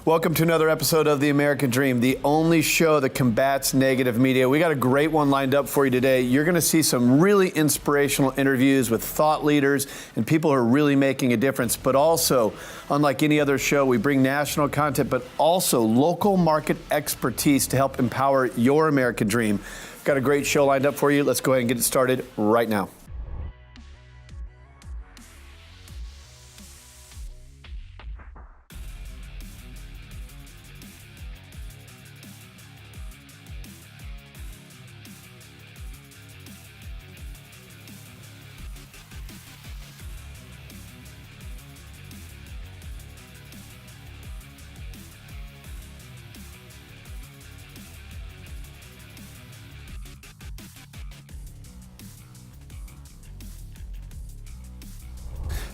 Welcome to another episode of The American Dream, the only show that combats negative media. We got a great one lined up for you today. You're going to see some really inspirational interviews with thought leaders and people who are really making a difference. But also, unlike any other show, we bring national content, but also local market expertise to help empower your American dream. Got a great show lined up for you. Let's go ahead and get it started right now.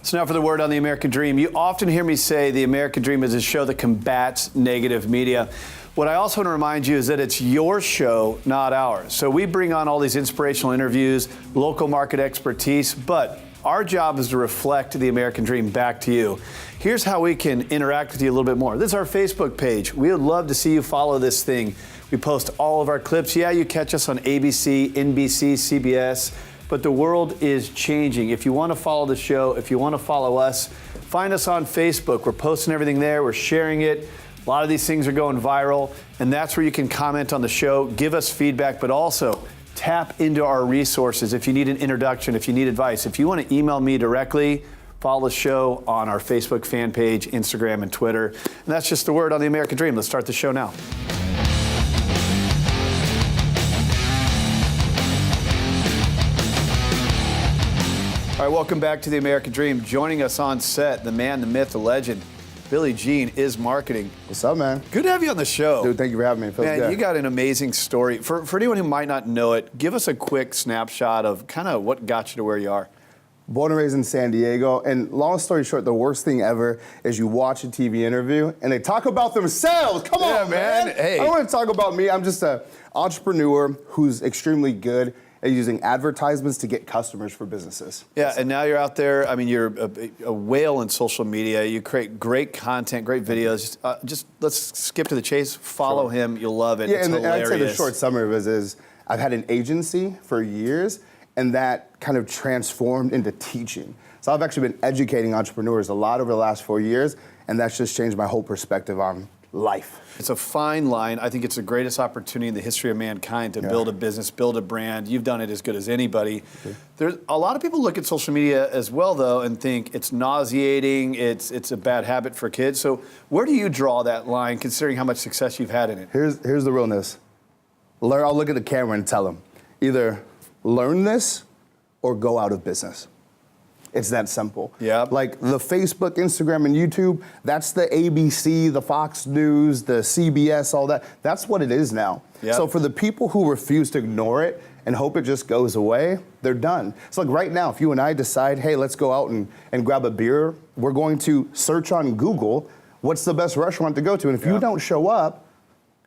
So now for the word on the American Dream. You often hear me say the American Dream is a show that combats negative media. What I also want to remind you is that it's your show, not ours. So we bring on all these inspirational interviews, local market expertise, but our job is to reflect the American Dream back to you. Here's how we can interact with you a little bit more. This is our Facebook page. We would love to see you follow this thing. We post all of our clips. Yeah, you catch us on ABC, NBC, CBS. But the world is changing. If you want to follow the show, if you want to follow us, find us on Facebook. We're posting everything there. We're sharing it. A lot of these things are going viral, and that's where you can comment on the show, give us feedback, but also tap into our resources if you need an introduction, if you need advice. If you want to email me directly, follow the show on our Facebook fan page, Instagram, and Twitter. And that's just the word on the American Dream. Let's start the show now. All right, welcome back to the American Dream. Joining us on set, the man, the myth, the legend, Billy Cline is marketing. What's up, man? Good to have you on the show. Dude, thank you for having me. It feels man, good. You got an amazing story. For anyone who might not know it, give us a quick snapshot of kind of what got you to where you are. Born and raised in San Diego, and long story short, the worst thing ever is you watch a TV interview and they talk about themselves. Come on, man. Hey. I don't want to talk about me. I'm just an entrepreneur who's extremely good at using advertisements to get customers for businesses. Yeah, and now you're out there. I mean, you're a whale in social media. You create great content, great videos. Just let's skip to the chase. Follow him. You'll love it. Yeah, it's and hilarious. I'd say the short summary of it is I've had an agency for years, and that kind of transformed into teaching. So I've actually been educating entrepreneurs a lot over the last 4 years, and that's just changed my whole perspective on life. It's a fine line. I think it's the greatest opportunity in the history of mankind to build a business, build a brand. You've done it as good as anybody. There's a lot of people look at social media as well, though, and think it's nauseating, it's a bad habit for kids. So where do you draw that line, considering how much success you've had in it? Here's the realness. I'll look at the camera and tell them, either learn this or go out of business. It's that simple. Yeah. Like the Facebook, Instagram, and YouTube, that's the ABC, the Fox News, the CBS, all that. That's what it is now. Yep. So for the people who refuse to ignore it and hope it just goes away, they're done. So like right now, if you and I decide, hey, let's go out and grab a beer, we're going to search on Google, what's the best restaurant to go to? And if you don't show up,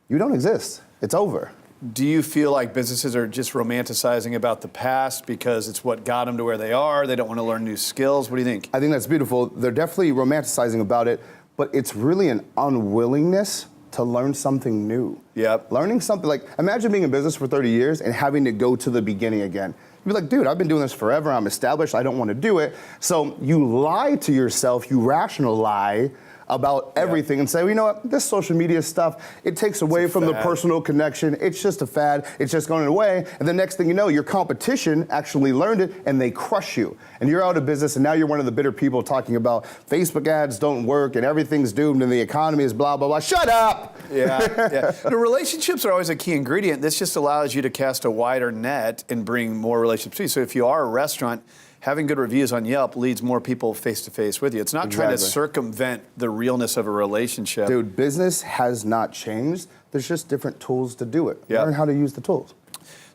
you don't exist. It's over. Do you feel like businesses are just romanticizing about the past because it's what got them to where they are? They don't want to learn new skills? What do you think? I think that's beautiful. They're definitely romanticizing about it, but it's really an unwillingness to learn something new. Yep. Learning something, like imagine being in business for 30 years and having to go to the beginning again. You'd be like, dude, I've been doing this forever. I'm established. I don't want to do it. So you lie to yourself. You rational lie about everything and say, well, you know what, this social media stuff, it takes away from the personal connection. It's just a fad. It's just going away. And the next thing you know, your competition actually learned it and they crush you. And you're out of business and now you're one of the bitter people talking about Facebook ads don't work and everything's doomed and the economy is blah, blah, blah. Shut up! Yeah. The relationships are always a key ingredient. This just allows you to cast a wider net and bring more relationships to you. So if you are a restaurant, having good reviews on Yelp leads more people face-to-face with you. It's not trying to circumvent the realness of a relationship. Dude, business has not changed. There's just different tools to do it. Learn how to use the tools.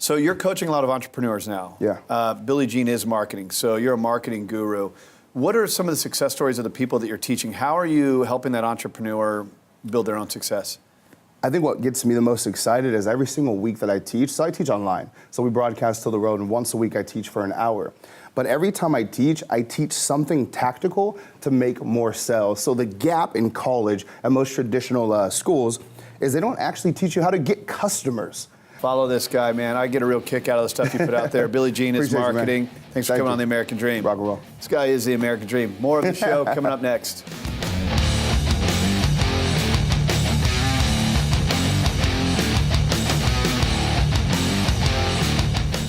So you're coaching a lot of entrepreneurs now. Yeah. Billy Cline is marketing, so you're a marketing guru. What are some of the success stories of the people that you're teaching? How are you helping that entrepreneur build their own success? I think what gets me the most excited is every single week that I teach. So I teach online. So we broadcast to the road, and once a week I teach for an hour. But every time I teach something tactical to make more sales. So the gap in college and most traditional schools is they don't actually teach you how to get customers. Follow this guy, man. I get a real kick out of the stuff you put out there. Billie Jean is marketing. Thanks for coming on The American Dream. Rock and roll. This guy is the American Dream. More of the show coming up next.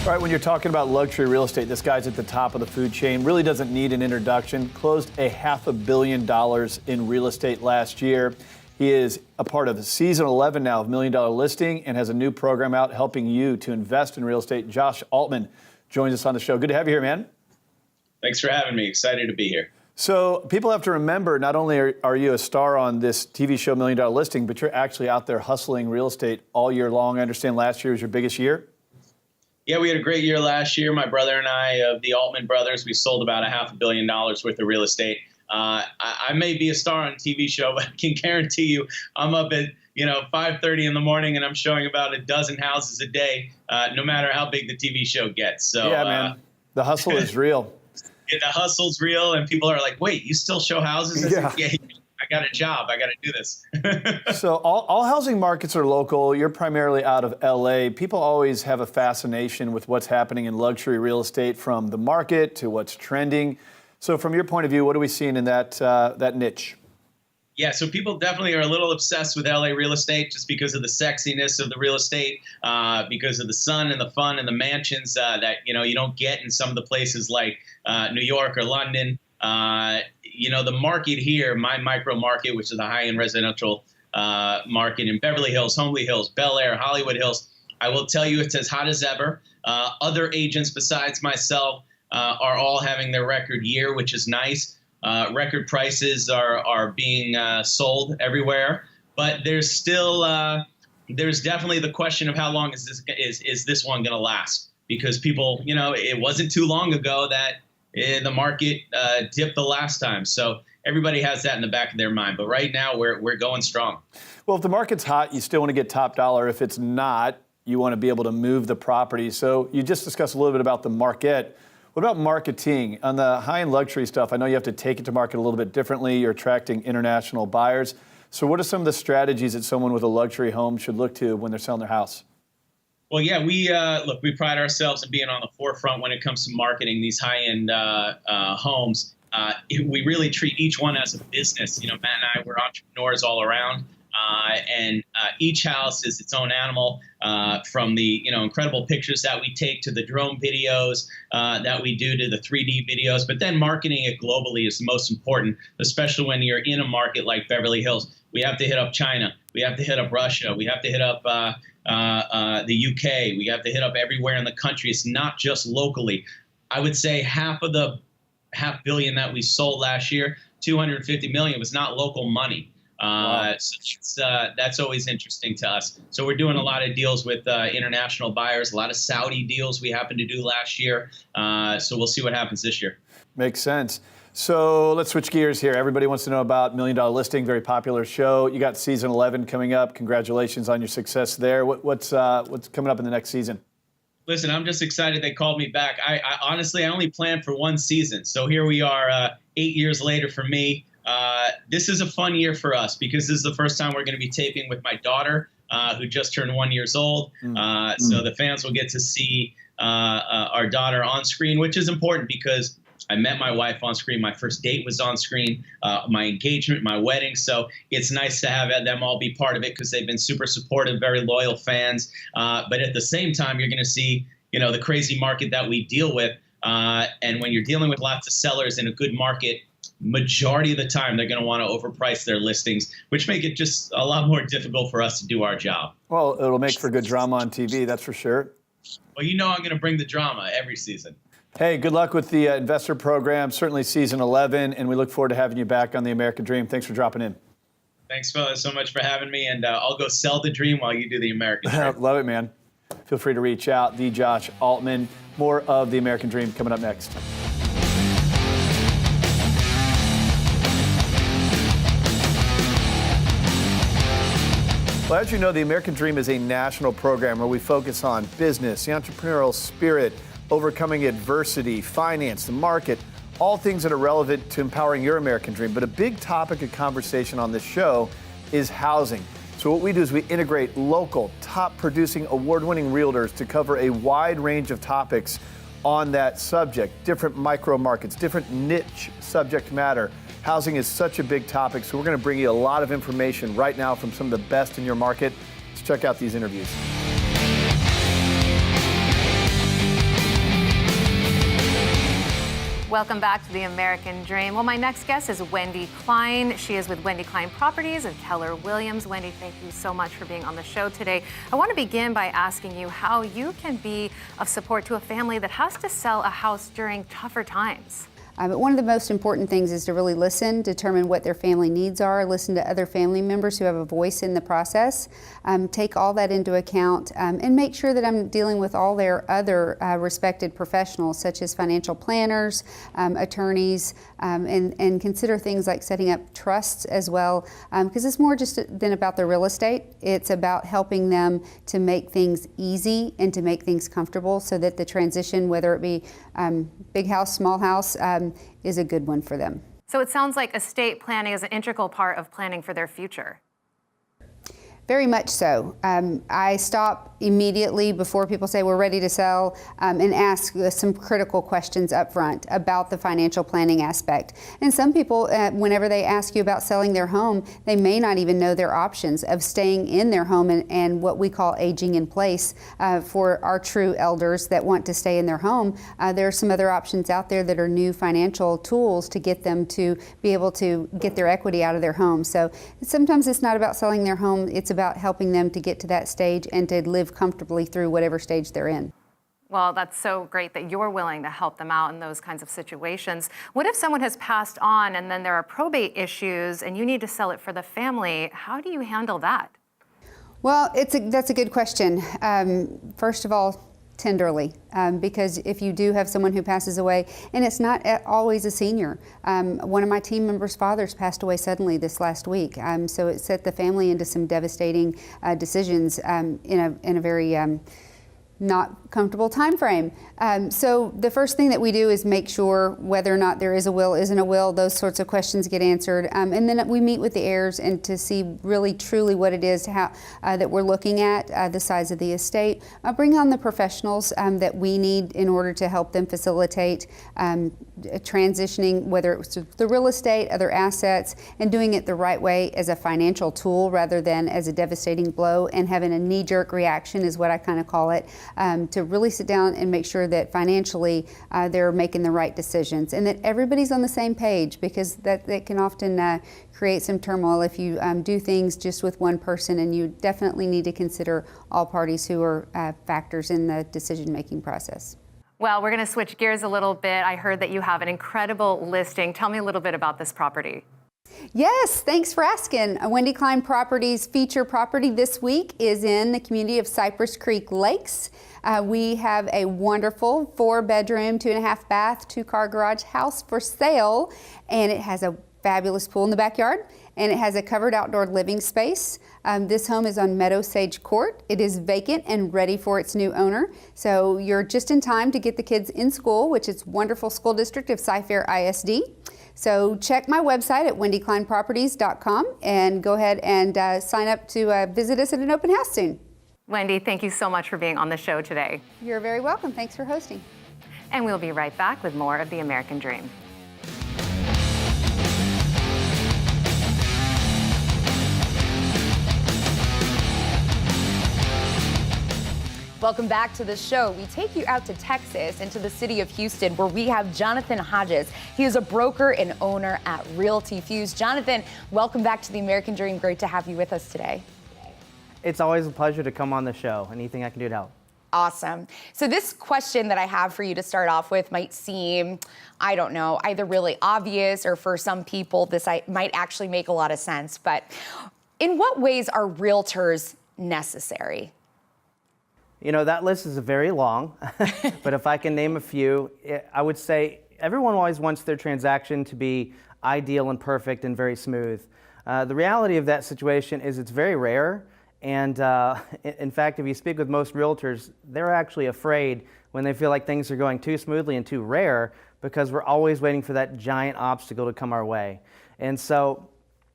All right, when you're talking about luxury real estate, this guy's at the top of the food chain, really doesn't need an introduction. Closed $500 million in real estate last year. He is a part of season 11 now of $1 Million Listing and has a new program out helping you to invest in real estate. Josh Altman joins us on the show. Good to have you here, man. Thanks for having me. Excited to be here. So people have to remember, not only are you a star on this TV show $1 Million Listing, but you're actually out there hustling real estate all year long. I understand last year was your biggest year. Yeah, we had a great year last year. My brother and I, of the Altman brothers, we sold about $500 million worth of real estate. I may be a star on a TV show, but I can guarantee you I'm up at 5:30 in the morning and I'm showing about a dozen houses a day, no matter how big the TV show gets. So yeah, man, the hustle is real. Yeah, the hustle's real, and people are like, "Wait, you still show houses?" Yeah. I got a job. I got to do this. So all housing markets are local. You're primarily out of LA. People always have a fascination with what's happening in luxury real estate, from the market to what's trending. So from your point of view, what are we seeing in that niche? Yeah, so people definitely are a little obsessed with LA real estate just because of the sexiness of the real estate, because of the sun and the fun and the mansions that you don't get in some of the places like New York or London. The market here, my micro market, which is a high-end residential market in Beverly Hills, Homely Hills, Bel Air, Hollywood Hills, I will tell you it's as hot as ever. Other agents besides myself are all having their record year, which is nice. Record prices are being sold everywhere, but there's still there's definitely the question of how long is this one going to last? Because people, it wasn't too long ago that the market dipped the last time. So everybody has that in the back of their mind. But right now, we're going strong. Well, if the market's hot, you still want to get top dollar. If it's not, you want to be able to move the property. So you just discussed a little bit about the market. What about marketing? On the high-end luxury stuff, I know you have to take it to market a little bit differently. You're attracting international buyers. So what are some of the strategies that someone with a luxury home should look to when they're selling their house? Well, yeah, we pride ourselves in being on the forefront when it comes to marketing these high-end homes. We really treat each one as a business. Matt and I, we're entrepreneurs all around, and each house is its own animal. From the incredible pictures that we take to the drone videos that we do to the 3D videos, but then marketing it globally is the most important, especially when you're in a market like Beverly Hills. We have to hit up China. We have to hit up Russia. We have to hit up the UK. We have to hit up everywhere in the country. It's not just locally. I would say half of the $500 million that we sold last year, $250 million, was not local money. Wow. So that's always interesting to us. So we're doing a lot of deals with international buyers, a lot of Saudi deals we happened to do last year. So we'll see what happens this year. Makes sense. So let's switch gears here. Everybody wants to know about $1 Million Listing, very popular show. You got season 11 coming up. Congratulations on your success there. What's coming up in the next season? Listen, I'm just excited they called me back. I honestly, I only planned for one season. So here we are 8 years later for me. This is a fun year for us because this is the first time we're going to be taping with my daughter, who just turned 1 year old. So the fans will get to see our daughter on screen, which is important because I met my wife on screen. My first date was on screen, my engagement, my wedding. So it's nice to have them all be part of it because they've been super supportive, very loyal fans. But at the same time, you're going to see, the crazy market that we deal with. And when you're dealing with lots of sellers in a good market, majority of the time, they're going to want to overprice their listings, which make it just a lot more difficult for us to do our job. Well, it'll make for good drama on TV, that's for sure. Well, I'm going to bring the drama every season. Hey, good luck with the investor program, certainly season 11, and we look forward to having you back on The American Dream. Thanks for dropping in. Thanks so much for having me, and I'll go sell the dream while you do the American Dream. Love it, man. Feel free to reach out. The Josh Altman. More of The American Dream coming up next. Well, as you know, the American Dream is a national program where we focus on business, the entrepreneurial spirit, overcoming adversity, finance, the market, all things that are relevant to empowering your American dream. But a big topic of conversation on this show is housing. So what we do is we integrate local, top-producing, award-winning realtors to cover a wide range of topics on that subject, different micro markets, different niche subject matter. Housing is such a big topic, so we're going to bring you a lot of information right now from some of the best in your market. Let's check out these interviews. Welcome back to the American Dream. Well, my next guest is Wendy Cline. She is with Wendy Cline Properties and Keller Williams. Wendy, thank you so much for being on the show today. I want to begin by asking you how you can be of support to a family that has to sell a house during tougher times. But one of the most important things is to really listen, determine what their family needs are, listen to other family members who have a voice in the process, take all that into account, and make sure that I'm dealing with all their other respected professionals, such as financial planners, attorneys, and consider things like setting up trusts as well, because it's more just than about the real estate. It's about helping them to make things easy and to make things comfortable so that the transition, whether it be big house, small house, is a good one for them. So it sounds like estate planning is an integral part of planning for their future. Very much so. I stop immediately before people say we're ready to sell and ask some critical questions up front about the financial planning aspect. And some people, whenever they ask you about selling their home, they may not even know their options of staying in their home and what we call aging in place for our true elders that want to stay in their home. There are some other options out there that are new financial tools to get them to be able to get their equity out of their home. So sometimes it's not about selling their home, it's about helping them to get to that stage and to live comfortably through whatever stage they're in. Well, that's so great that you're willing to help them out in those kinds of situations. What if someone has passed on and then there are probate issues and you need to sell it for the family? How do you handle that? Well, that's a good question. First of all, tenderly, because if you do have someone who passes away, and it's not always a senior. One of my team members' fathers passed away suddenly this last week, so it set the family into some devastating decisions in a very not comfortable time frame. So the first thing that we do is make sure whether or not there is a will, isn't a will, those sorts of questions get answered. And then we meet with the heirs and to see really truly what it is that we're looking at, the size of the estate. Bring on the professionals that we need in order to help them facilitate transitioning, whether it's the real estate, other assets, and doing it the right way as a financial tool rather than as a devastating blow, and having a knee-jerk reaction is what I kind of call it, to really sit down and make sure that financially they're making the right decisions and that everybody's on the same page, because that can often create some turmoil if you do things just with one person, and you definitely need to consider all parties who are factors in the decision-making process. Well, we're going to switch gears a little bit. I heard that you have an incredible listing. Tell me a little bit about this property. Yes, thanks for asking. Wendy Cline Properties feature property this week is in the community of Cypress Creek Lakes. We have a wonderful 4-bedroom, 2.5-bath, 2-car garage house for sale, and it has a fabulous pool in the backyard, and it has a covered outdoor living space. This home is on Meadow Sage Court. It is vacant and ready for its new owner. So you're just in time to get the kids in school, which is wonderful school district of Cy-Fair ISD. So check my website at wendyclineproperties.com and go ahead and sign up to visit us at an open house soon. Wendy, thank you so much for being on the show today. You're very welcome. Thanks for hosting. And we'll be right back with more of the American Dream. Welcome back to the show. We take you out to Texas and to the city of Houston, where we have Jonathan Hodges. He is a broker and owner at Realty Fuse. Jonathan, welcome back to the American Dream. Great to have you with us today. It's always a pleasure to come on the show. Anything I can do to help. Awesome. So this question that I have for you to start off with might seem, I don't know, either really obvious, or for some people this might actually make a lot of sense. But in what ways are realtors necessary? You know, that list is very long, but if I can name a few, I would say everyone always wants their transaction to be ideal and perfect and very smooth. The reality of that situation is it's very rare, And in fact, if you speak with most realtors, they're actually afraid when they feel like things are going too smoothly and too rare, because we're always waiting for that giant obstacle to come our way. And so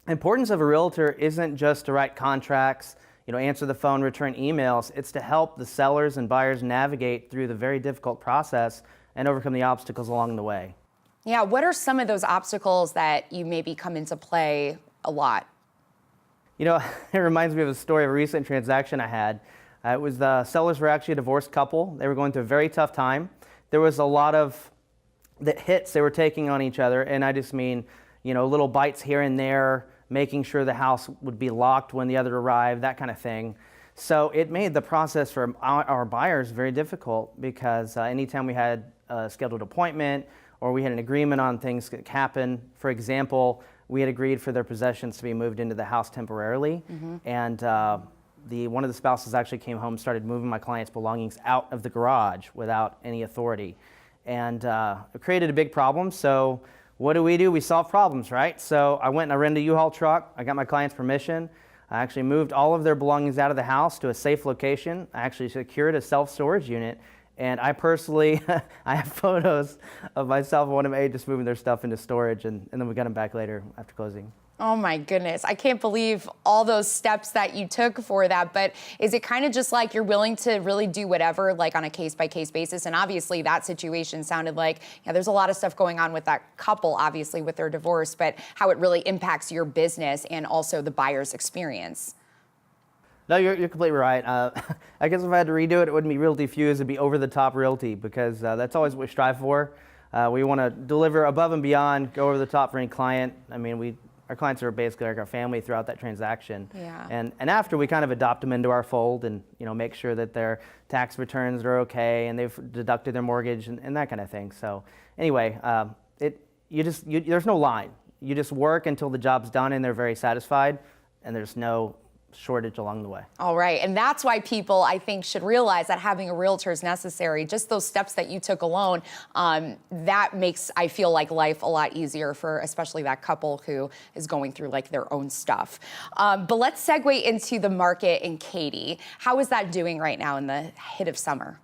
the importance of a realtor isn't just to write contracts, answer the phone, return emails. It's to help the sellers and buyers navigate through the very difficult process and overcome the obstacles along the way. Yeah, what are some of those obstacles that you maybe come into play a lot? It reminds me of a story of a recent transaction I had. It was the sellers were actually a divorced couple. They were going through a very tough time. There was a lot of the hits they were taking on each other, and I just mean, little bites here and there, making sure the house would be locked when the other arrived, that kind of thing. So it made the process for our buyers very difficult, because anytime we had a scheduled appointment or we had an agreement on things that happen, for example, we had agreed for their possessions to be moved into the house temporarily, and one of the spouses actually came home and started moving my client's belongings out of the garage without any authority. And it created a big problem. So what do? We solve problems, right? So I went and I rented a U-Haul truck. I got my client's permission. I actually moved all of their belongings out of the house to a safe location. I actually secured a self-storage unit. And I personally, I have photos of myself and one of my aides just moving their stuff into storage, and then we got them back later after closing. Oh my goodness, I can't believe all those steps that you took for that. But is it kind of just like you're willing to really do whatever, like on a case-by-case basis? And obviously that situation sounded like, there's a lot of stuff going on with that couple, obviously with their divorce, but how it really impacts your business and also the buyer's experience. No, you're completely right. I guess if I had to redo it, it wouldn't be Realty Fuse, it'd be over-the-top realty, because that's always what we strive for. We want to deliver above and beyond, go over the top for any client. I mean, our clients are basically like our family throughout that transaction. Yeah. And after, we kind of adopt them into our fold and make sure that their tax returns are okay and they've deducted their mortgage and that kind of thing. So anyway, there's no line. You just work until the job's done and they're very satisfied, and there's no shortage along the way. All right, and that's why people, I think, should realize that having a realtor is necessary. Just those steps that you took alone, that makes, I feel like, life a lot easier for especially that couple who is going through like their own stuff. But let's segue into the market in Katy. How is that doing right now in the hit of summer?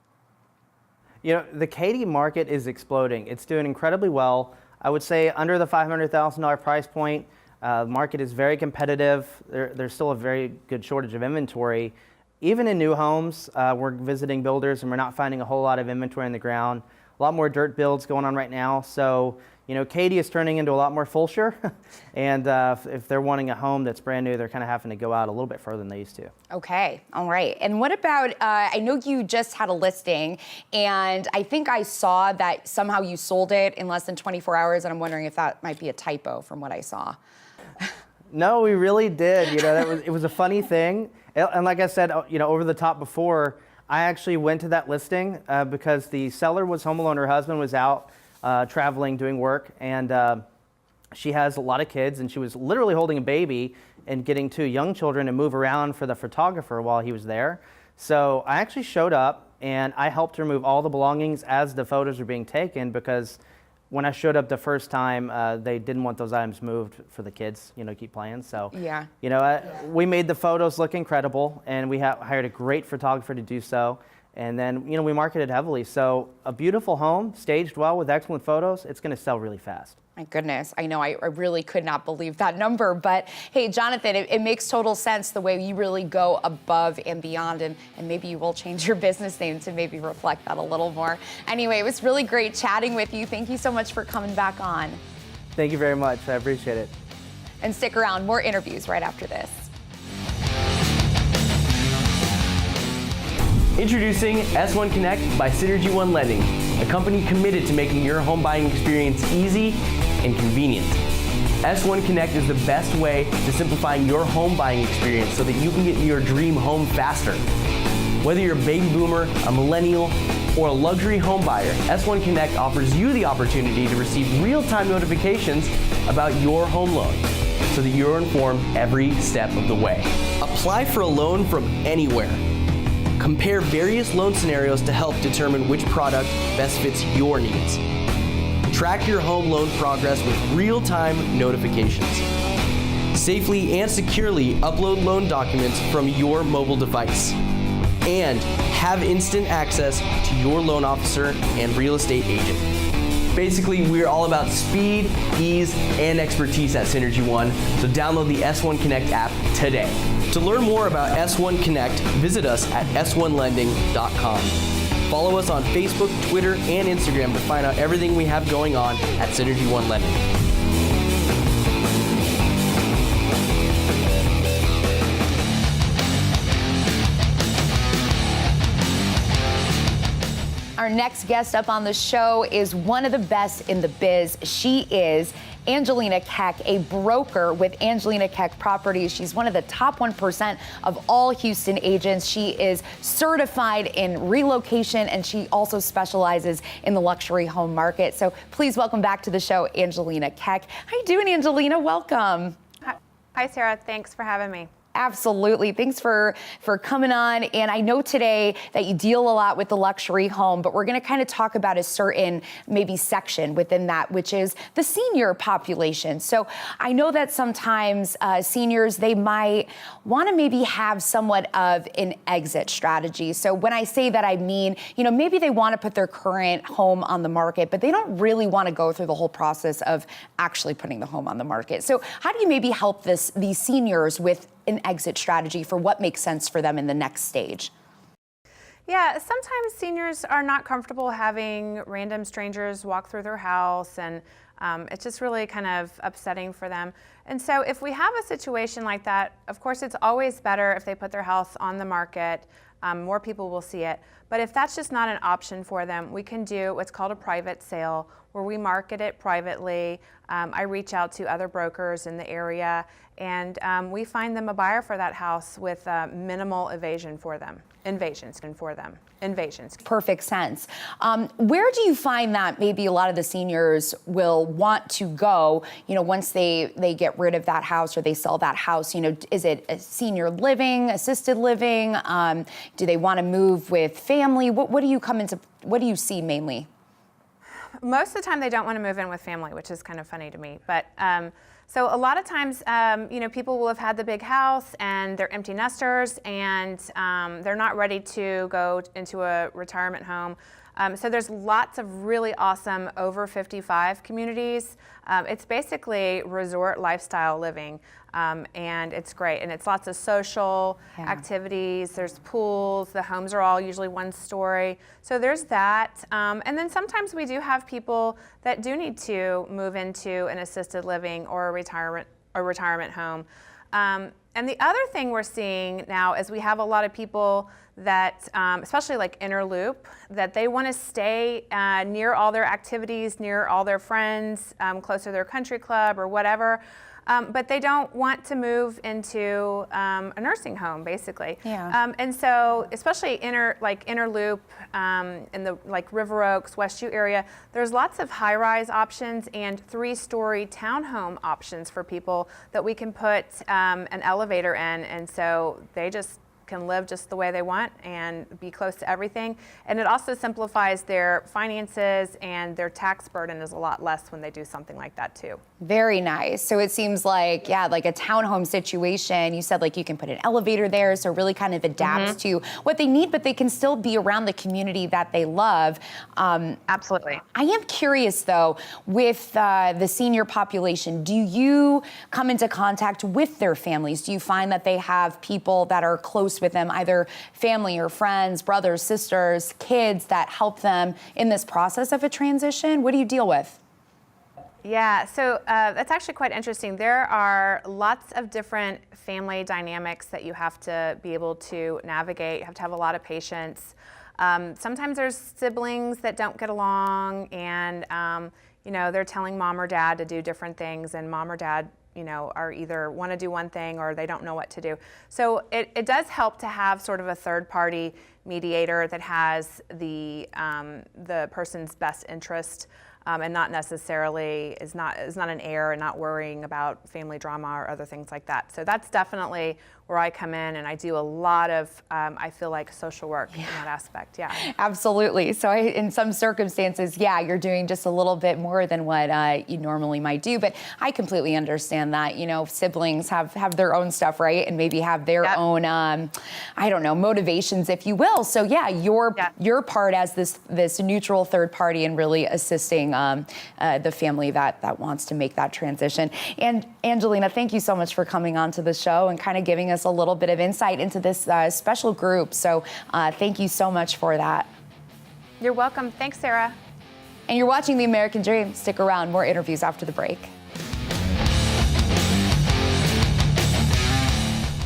The Katy market is exploding. It's doing incredibly well. I would say under the $500,000 price point. The market is very competitive. There's still a very good shortage of inventory. Even in new homes, we're visiting builders and we're not finding a whole lot of inventory in the ground. A lot more dirt builds going on right now. So, Katy is turning into a lot more Fulshire. And if they're wanting a home that's brand new, they're kind of having to go out a little bit further than they used to. Okay, all right. And what about, I know you just had a listing, and I think I saw that somehow you sold it in less than 24 hours, and I'm wondering if that might be a typo from what I saw. No, we really did. It was a funny thing. And like I said, over the top before, I actually went to that listing because the seller was home alone. Her husband was out traveling, doing work, and she has a lot of kids, and she was literally holding a baby and getting two young children to move around for the photographer while he was there. So I actually showed up, and I helped her move all the belongings as the photos were being taken, because when I showed up the first time, they didn't want those items moved for the kids, keep playing. So, yeah. We made the photos look incredible, and we hired a great photographer to do so. And then, we marketed heavily. So a beautiful home, staged well with excellent photos, it's going to sell really fast. My goodness, I know, I really could not believe that number. But hey, Jonathan, it makes total sense the way you really go above and beyond, and maybe you will change your business name to maybe reflect that a little more. Anyway, it was really great chatting with you. Thank you so much for coming back on. Thank you very much. I appreciate it. And stick around, more interviews right after this. Introducing S1 Connect by Synergy One Lending, a company committed to making your home buying experience easy and convenient. S1 Connect is the best way to simplifying your home buying experience so that you can get your dream home faster. Whether you're a baby boomer, a millennial, or a luxury home buyer, S1 Connect offers you the opportunity to receive real-time notifications about your home loan so that you're informed every step of the way. Apply for a loan from anywhere. Compare various loan scenarios to help determine which product best fits your needs. Track your home loan progress with real-time notifications. Safely and securely upload loan documents from your mobile device. And have instant access to your loan officer and real estate agent. Basically, we're all about speed, ease, and expertise at Synergy One, so download the S1 Connect app today. To learn more about S1 Connect, visit us at s1lending.com. Follow us on Facebook, Twitter, and Instagram to find out everything we have going on at Synergy One Lending. Our next guest up on the show is one of the best in the biz. She is Angelina Keck, a broker with Angelina Keck Properties. She's one of the top 1% of all Houston agents. She is certified in relocation, and she also specializes in the luxury home market. So please welcome back to the show, Angelina Keck. How you doing, Angelina? Welcome. Hi, Sarah. Thanks for having me. Absolutely. Thanks for coming on. And I know today that you deal a lot with the luxury home, but we're going to kind of talk about a certain maybe section within that, which is the senior population. So I know that sometimes seniors, they might want to maybe have somewhat of an exit strategy. So when I say that, I mean, maybe they want to put their current home on the market, but they don't really want to go through the whole process of actually putting the home on the market. So how do you maybe help these seniors with an exit strategy for what makes sense for them in the next stage? Yeah, sometimes seniors are not comfortable having random strangers walk through their house, and it's just really kind of upsetting for them. And so if we have a situation like that, of course, it's always better if they put their house on the market. More people will see it. But if that's just not an option for them, we can do what's called a private sale, where we market it privately. I reach out to other brokers in the area, and we find them a buyer for that house with minimal invasions for them. Perfect sense. Where do you find that maybe a lot of the seniors will want to go, once they get rid of that house or they sell that house? Is it a senior living, assisted living? Do they want to move with family? What do you see mainly? Most of the time they don't want to move in with family, which is kind of funny to me. But so a lot of times, people will have had the big house and they're empty nesters, and they're not ready to go into a retirement home. So there's lots of really awesome over 55 communities. It's basically resort lifestyle living, and it's great. And it's lots of social activities. There's pools. The homes are all usually one story. So there's that. And then sometimes we do have people that do need to move into an assisted living or a retirement home. And the other thing we're seeing now is we have a lot of people that, especially like inner loop, that they want to stay near all their activities, near all their friends, close to their country club or whatever. But they don't want to move into a nursing home, basically. Yeah. And so, especially inner loop in the River Oaks, West U area, there's lots of high-rise options and 3-story townhome options for people that we can put an elevator in, and so they just can live just the way they want and be close to everything. And it also simplifies their finances, and their tax burden is a lot less when they do something like that too. Very nice. So it seems like, like a townhome situation. You said you can put an elevator there, so really kind of adapts to what they need, but they can still be around the community that they love. Absolutely. I am curious though, with the senior population, do you come into contact with their families? Do you find that they have people that are close with them, either family or friends, brothers, sisters, kids, that help them in this process of a transition? What do you deal with? Yeah, so that's actually quite interesting. There are lots of different family dynamics that you have to be able to navigate. You have to have a lot of patience. Sometimes there's siblings that don't get along, and they're telling mom or dad to do different things, and mom or dad are either want to do one thing or they don't know what to do. So it does help to have sort of a third-party mediator that has the person's best interest and not necessarily is not an heir and not worrying about family drama or other things like that. So that's definitely where I come in, and I do a lot of, I feel like, social work in that aspect, yeah. Absolutely. So in some circumstances, yeah, you're doing just a little bit more than what you normally might do, but I completely understand that, you know, siblings have their own stuff, right? And maybe have their own, I don't know, motivations, if you will. So yeah, your part as this neutral third party and really assisting the family that wants to make that transition. And Angelina, thank you so much for coming on to the show and kind of giving us a little bit of insight into this special group. So thank you so much for that. You're welcome. Thanks, Sarah. And you're watching The American Dream. Stick around, more interviews after the break.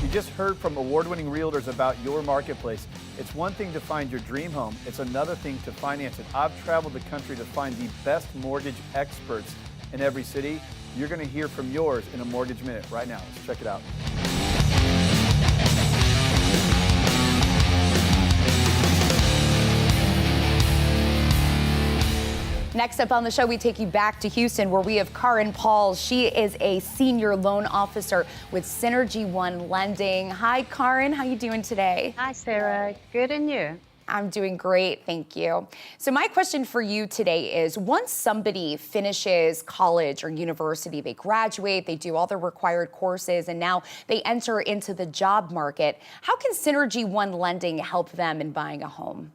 You just heard from award-winning realtors about your marketplace. It's one thing to find your dream home. It's another thing to finance it. I've traveled the country to find the best mortgage experts in every city. You're going to hear from yours in a Mortgage Minute right now. Let's check it out. Next up on the show, we take you back to Houston, where we have Karen Pauls. She is a senior loan officer with Synergy One Lending. Hi, Karen. How you doing today? Hi, Sarah. Good, and you? I'm doing great, thank you. So my question for you today is, once somebody finishes college or university, they graduate, they do all their required courses, and now they enter into the job market, how can Synergy One Lending help them in buying a home?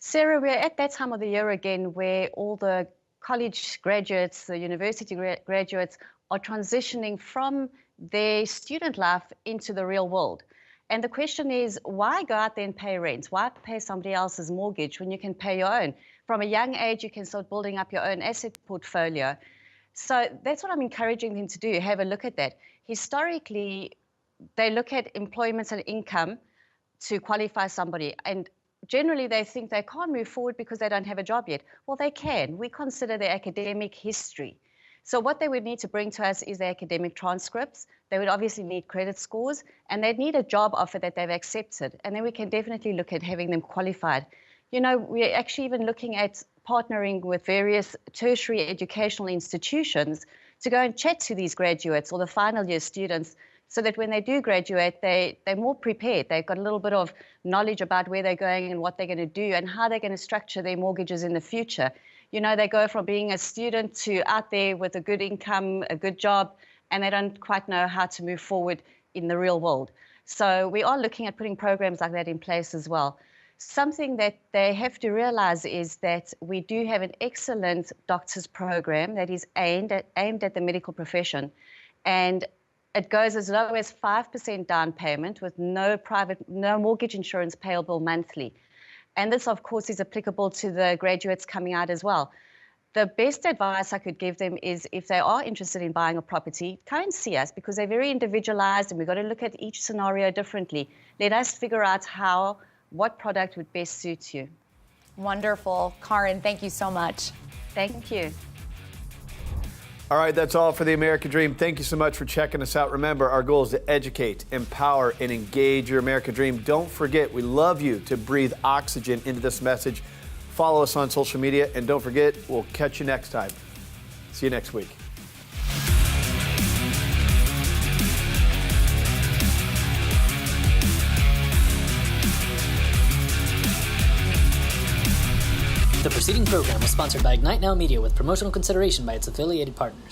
Sarah, we're at that time of the year again where all the college graduates, the university graduates are transitioning from their student life into the real world. And the question is, why go out there and pay rent? Why pay somebody else's mortgage when you can pay your own? From a young age, you can start building up your own asset portfolio. So that's what I'm encouraging them to do, have a look at that. Historically, they look at employment and income to qualify somebody. And generally, they think they can't move forward because they don't have a job yet. Well, they can. We consider their academic history. So what they would need to bring to us is their academic transcripts. They would obviously need credit scores, and they'd need a job offer that they've accepted. And then we can definitely look at having them qualified. You know, we're actually even looking at partnering with various tertiary educational institutions to go and chat to these graduates or the final year students, so that when they do graduate, they're more prepared. They've got a little bit of knowledge about where they're going and what they're going to do and how they're going to structure their mortgages in the future. You know, they go from being a student to out there with a good income, a good job, and they don't quite know how to move forward in the real world. So we are looking at putting programs like that in place as well. Something that they have to realize is that we do have an excellent doctor's program that is aimed at the medical profession. And it goes as low as 5% down payment with no mortgage insurance payable monthly. And this, of course, is applicable to the graduates coming out as well. The best advice I could give them is, if they are interested in buying a property, come and see us, because they're very individualized and we've got to look at each scenario differently. Let us figure out what product would best suit you. Wonderful. Karen, thank you so much. Thank you. All right, that's all for the American Dream. Thank you so much for checking us out. Remember, our goal is to educate, empower, and engage your American Dream. Don't forget, we love you to breathe oxygen into this message. Follow us on social media, and don't forget, we'll catch you next time. See you next week. The preceding program was sponsored by Ignite Now Media with promotional consideration by its affiliated partners.